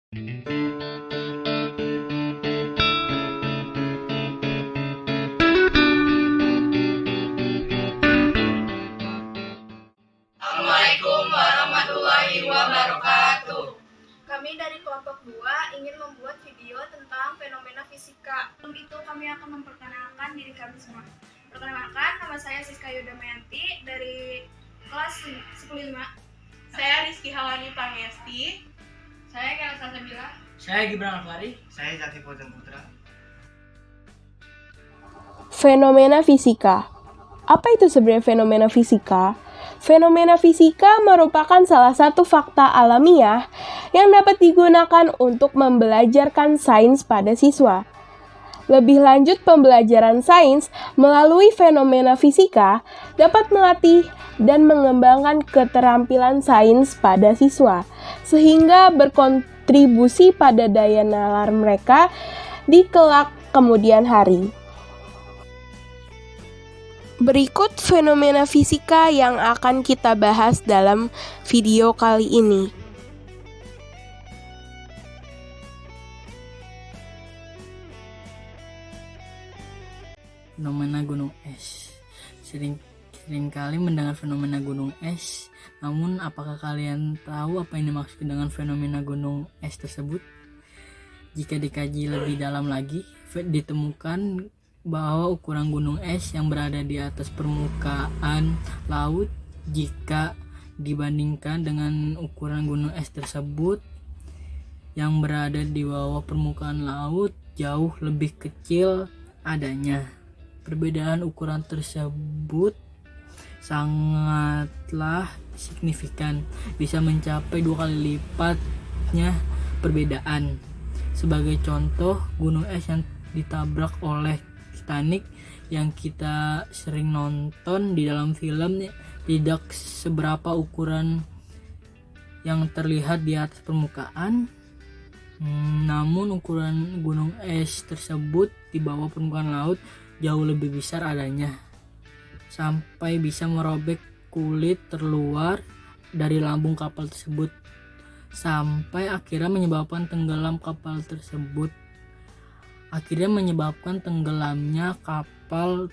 Assalamualaikum warahmatullahi wabarakatuh. Kami dari kelompok 2 ingin membuat video tentang fenomena fisika. Untuk itu kami akan memperkenalkan diri kami semua. Perkenalkan, nama saya Siska Yudamayanti dari kelas 105. Saya Rizky Hawani Panggesti. Saya Kela Salsabila. Saya Gibran Alfari. Saya Zaki Fauzan Putra. Fenomena fisika. Apa itu sebenarnya fenomena fisika? Fenomena fisika merupakan salah satu fakta alamiah yang dapat digunakan untuk membelajarkan sains pada siswa. Lebih lanjut, pembelajaran sains melalui fenomena fisika dapat melatih dan mengembangkan keterampilan sains pada siswa, sehingga berkontribusi pada daya nalar mereka di kelak kemudian hari. Berikut fenomena fisika yang akan kita bahas dalam video kali ini. Fenomena gunung es. Seringkali mendengar fenomena gunung es, namun apakah kalian tahu apa yang dimaksud dengan fenomena gunung es tersebut? Jika dikaji lebih dalam lagi, ditemukan bahwa ukuran gunung es yang berada di atas permukaan laut jika dibandingkan dengan ukuran gunung es tersebut yang berada di bawah permukaan laut jauh lebih kecil adanya. Perbedaan ukuran tersebut sangatlah signifikan, bisa mencapai 2 kali lipatnya perbedaan. Sebagai contoh, gunung es yang ditabrak oleh Titanic yang kita sering nonton di dalam film tidak seberapa ukuran yang terlihat di atas permukaan, namun ukuran gunung es tersebut di bawah permukaan laut jauh lebih besar adanya, sampai bisa merobek kulit terluar dari lambung kapal tersebut, sampai akhirnya menyebabkan tenggelamnya kapal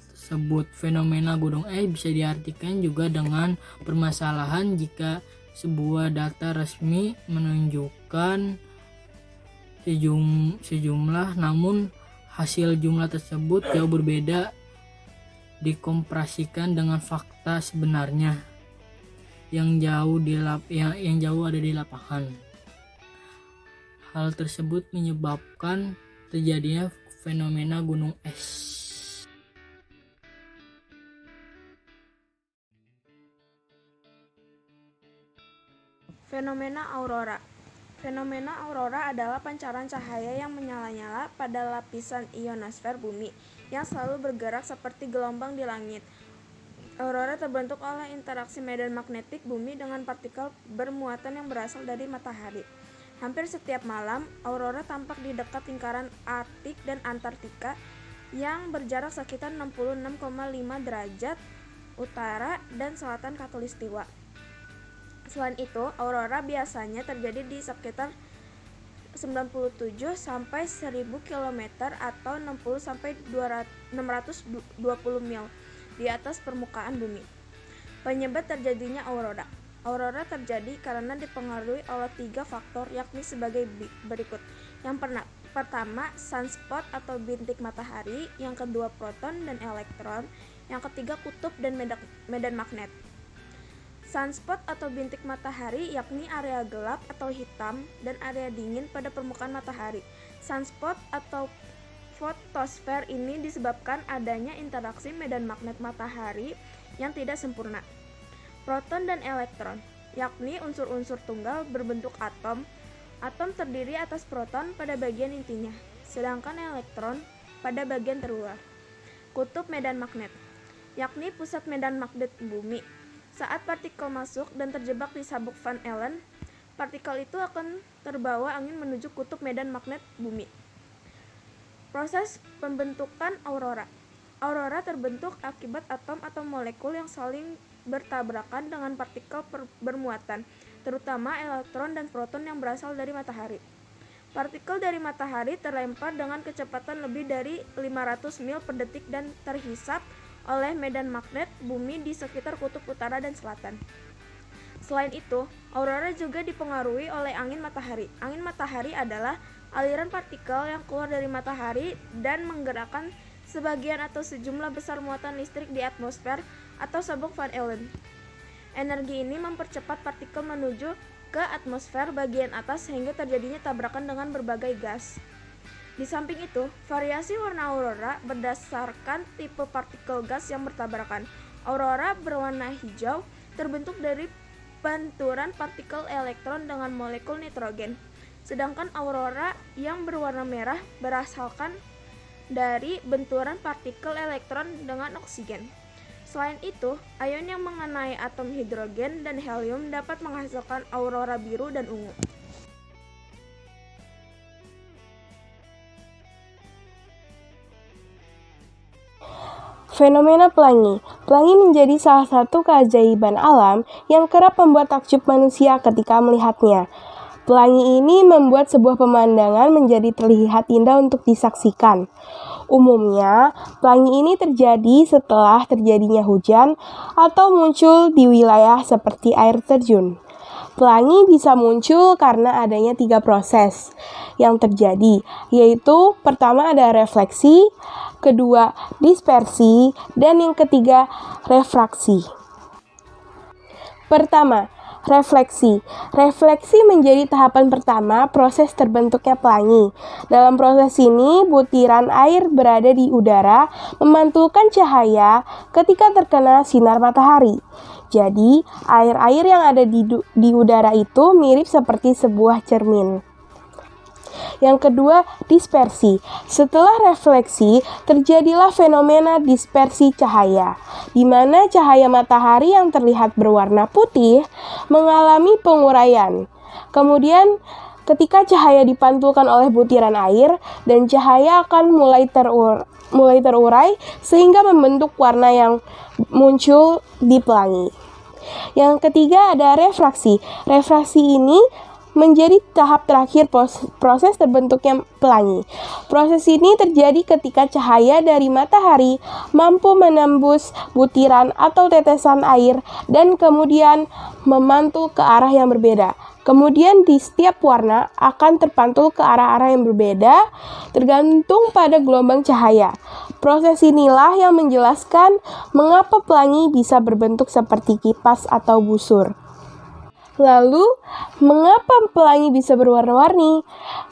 tersebut. Fenomena gunung es bisa diartikan juga dengan permasalahan jika sebuah data resmi menunjukkan sejumlah, namun hasil jumlah tersebut jauh berbeda dikomparasikan dengan fakta sebenarnya yang jauh ada di lapangan. Hal tersebut menyebabkan terjadinya fenomena gunung es. Fenomena aurora. Fenomena aurora adalah pancaran cahaya yang menyala-nyala pada lapisan ionosfer bumi yang selalu bergerak seperti gelombang di langit. Aurora terbentuk oleh interaksi medan magnetik bumi dengan partikel bermuatan yang berasal dari matahari. Hampir setiap malam, aurora tampak di dekat lingkaran Arktik dan Antartika yang berjarak sekitar 66,5 derajat utara dan selatan khatulistiwa. Selain itu, aurora biasanya terjadi di sekitar 97 sampai 1000 km atau 60 sampai 620 mil di atas permukaan bumi. Penyebab terjadinya aurora. Aurora terjadi karena dipengaruhi oleh 3 faktor, yakni sebagai berikut. Yang pertama, sunspot atau bintik matahari, yang kedua proton dan elektron, yang ketiga kutub dan medan magnet. Sunspot atau bintik matahari yakni area gelap atau hitam dan area dingin pada permukaan matahari. Sunspot atau fotosfer ini disebabkan adanya interaksi medan magnet matahari yang tidak sempurna. Proton dan elektron, yakni unsur-unsur tunggal berbentuk atom. Atom terdiri atas proton pada bagian intinya, sedangkan elektron pada bagian terluar. Kutub medan magnet, yakni pusat medan magnet bumi. Saat partikel masuk dan terjebak di sabuk Van Allen, partikel itu akan terbawa angin menuju kutub medan magnet bumi. Proses pembentukan aurora. Aurora terbentuk akibat atom atau molekul yang saling bertabrakan dengan partikel bermuatan. terutama elektron dan proton yang berasal dari matahari. Partikel dari matahari terlempar dengan kecepatan lebih dari 500 mil per detik dan terhisap oleh medan magnet bumi di sekitar kutub utara dan selatan. Selain itu, aurora juga dipengaruhi oleh angin matahari. Angin matahari adalah aliran partikel yang keluar dari matahari dan menggerakkan sebagian atau sejumlah besar muatan listrik di atmosfer atau sabuk Van Allen. Energi ini mempercepat partikel menuju ke atmosfer bagian atas sehingga terjadinya tabrakan dengan berbagai gas. Di samping itu, variasi warna aurora berdasarkan tipe partikel gas yang bertabrakan. Aurora berwarna hijau terbentuk dari benturan partikel elektron dengan molekul nitrogen, sedangkan aurora yang berwarna merah berasalkan dari benturan partikel elektron dengan oksigen. Selain itu, ion yang mengenai atom hidrogen dan helium dapat menghasilkan aurora biru dan ungu. Fenomena pelangi. Pelangi menjadi salah satu keajaiban alam yang kerap membuat takjub manusia ketika melihatnya. Pelangi ini membuat sebuah pemandangan menjadi terlihat indah untuk disaksikan. Umumnya, pelangi ini terjadi setelah terjadinya hujan atau muncul di wilayah seperti air terjun. Pelangi bisa muncul karena adanya 3 proses yang terjadi, yaitu pertama ada refleksi, kedua dispersi, dan yang ketiga refraksi. Pertama, refleksi. Refleksi menjadi tahapan pertama proses terbentuknya pelangi. Dalam proses ini, butiran air berada di udara memantulkan cahaya ketika terkena sinar matahari. Jadi, air-air yang ada di udara itu mirip seperti sebuah cermin. Yang kedua, dispersi. Setelah refleksi, terjadilah fenomena dispersi cahaya, di mana cahaya matahari yang terlihat berwarna putih mengalami penguraian. Kemudian, ketika cahaya dipantulkan oleh butiran air, dan cahaya akan mulai terurai sehingga membentuk warna yang muncul di pelangi. Yang ketiga ada refraksi. Refraksi ini menjadi tahap terakhir proses terbentuknya pelangi. Proses ini terjadi ketika cahaya dari matahari mampu menembus butiran atau tetesan air dan kemudian memantul ke arah yang berbeda. Kemudian di setiap warna akan terpantul ke arah-arah yang berbeda tergantung pada gelombang cahaya. Proses inilah yang menjelaskan mengapa pelangi bisa berbentuk seperti kipas atau busur. Lalu, mengapa pelangi bisa berwarna-warni?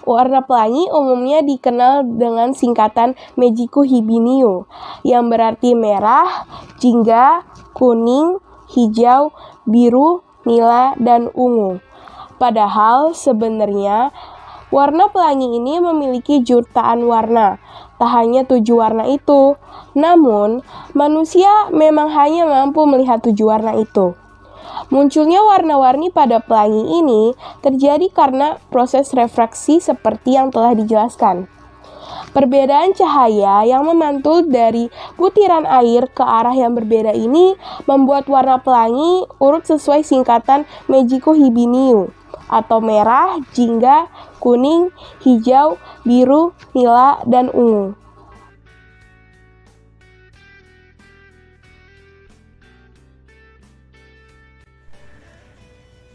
Warna pelangi umumnya dikenal dengan singkatan Magico Hibinio, yang berarti merah, jingga, kuning, hijau, biru, nila, dan ungu. Padahal sebenarnya warna pelangi ini memiliki jutaan warna. Tak hanya 7 warna itu, namun manusia memang hanya mampu melihat 7 warna itu. Munculnya warna-warni pada pelangi ini terjadi karena proses refraksi seperti yang telah dijelaskan. Perbedaan cahaya yang memantul dari butiran air ke arah yang berbeda ini membuat warna pelangi urut sesuai singkatan Magico Hibinio, atau merah, jingga, kuning, hijau, biru, nila, dan ungu.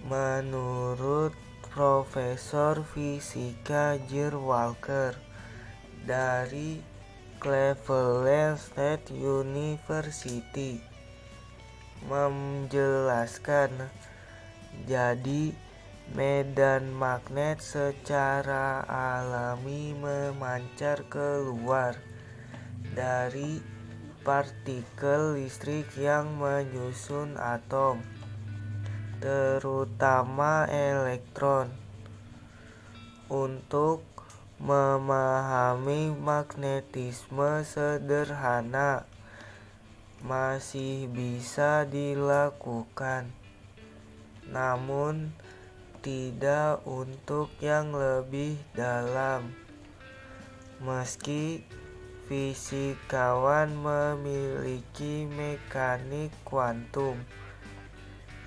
Menurut Profesor Fisika J. Walker dari Cleveland State University menjelaskan, jadi medan magnet secara alami memancar keluar dari partikel listrik yang menyusun atom, terutama elektron. Untuk memahami magnetisme sederhana masih bisa dilakukan, namun tidak untuk yang lebih dalam. Meski fisikawan memiliki mekanik kuantum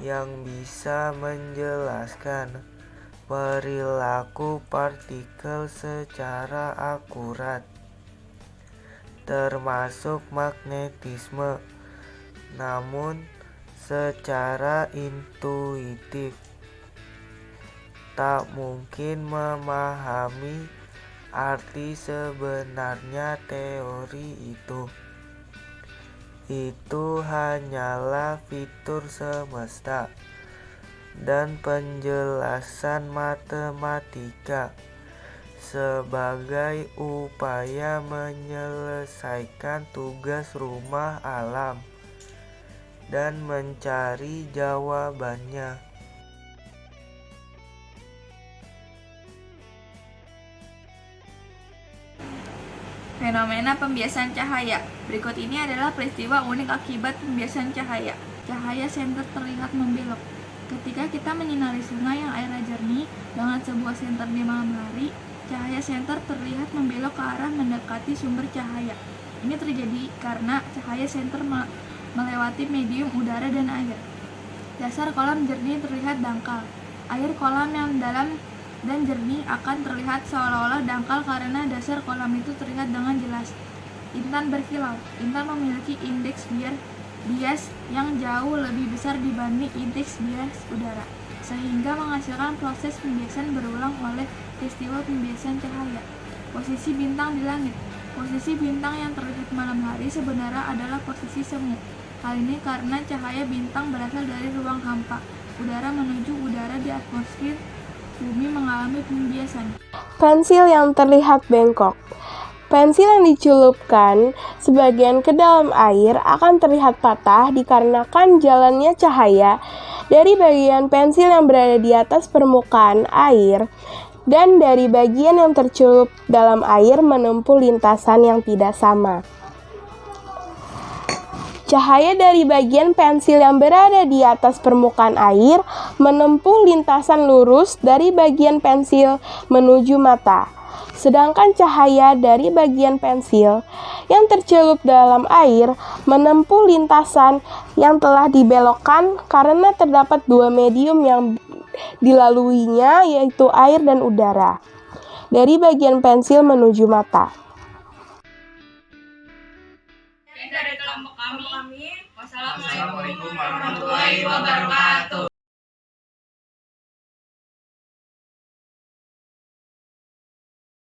yang bisa menjelaskan perilaku partikel secara akurat, termasuk magnetisme, namun secara intuitif tak mungkin memahami arti sebenarnya teori itu. Itu hanyalah fitur semesta dan penjelasan matematika sebagai upaya menyelesaikan tugas rumah alam dan mencari jawabannya. Fenomena pembiasan cahaya. Berikut ini adalah peristiwa unik akibat pembiasan cahaya. Cahaya senter terlihat membelok. Ketika kita menyinari sungai yang airnya jernih dengan sebuah senter di malam hari, cahaya senter terlihat membelok ke arah mendekati sumber cahaya. Ini terjadi karena cahaya senter melewati medium udara dan air. Dasar kolam jernih terlihat dangkal. Air kolam yang dalam dan jernih akan terlihat seolah-olah dangkal karena dasar kolam itu terlihat dengan jelas. Intan berkilau. Intan memiliki indeks bias yang jauh lebih besar dibanding indeks bias udara, sehingga menghasilkan proses pembiasan berulang oleh peristiwa pembiasan cahaya. Posisi bintang di langit. Posisi bintang yang terlihat malam hari sebenarnya adalah posisi semu. Hal ini karena cahaya bintang berasal dari ruang hampa udara menuju udara di atmosfer bumi mengalami pembiasan. Pensil yang terlihat bengkok. Pensil yang dicelupkan sebagian ke dalam air akan terlihat patah dikarenakan jalannya cahaya dari bagian pensil yang berada di atas permukaan air dan dari bagian yang tercelup dalam air menempuh lintasan yang tidak sama. Cahaya dari bagian pensil yang berada di atas permukaan air menempuh lintasan lurus dari bagian pensil menuju mata. Sedangkan cahaya dari bagian pensil yang tercelup dalam air menempuh lintasan yang telah dibelokkan karena terdapat dua medium yang dilaluinya, yaitu air dan udara, dari bagian pensil menuju mata. Dari kelompok kami. Wassalamualaikum warahmatullahi wabarakatuh.